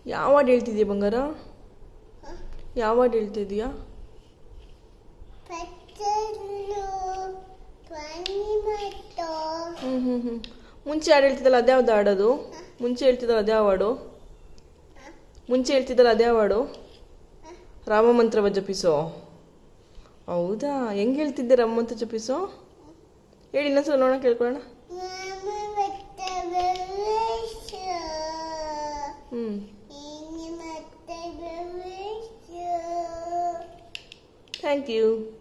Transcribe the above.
ಯಾವ ಹಾಡು ಹೇಳ್ತಿದ್ಯಾ ಬಂಗಾರ? ಯಾವ ಹಾಡು ಹೇಳ್ತಿದ್ಯಾ? ಮುಂಚೆ ಹಾಡು ಹೇಳ್ತಿದ್ದಲ್ಲ ಅದ್ಯಾವ್ದು ಹಾಡೋದು? ಮುಂಚೆ ಹೇಳ್ತಿದ್ದಲ್ಲ ಅದ್ಯಾವ ಹಾಡು? ಮುಂಚೆ ಹೇಳ್ತಿದ್ದಲ್ಲ ಅದ್ಯಾವ ಹಾಡು? ರಾಮ ಮಂತ್ರವ ಜಪಿಸೋ. ಹೌದಾ, ಹೆಂಗೆ ಹೇಳ್ತಿದ್ದೆ ರಾಮ ಮಂತ್ರ ಜಪಿಸೋ? ಹೇಳಿ ಇನ್ನೊಂದ್ಸಲ ನೋಡೋಣ, ಕೇಳ್ಕೊಳ್ಳೋಣ. Thank you.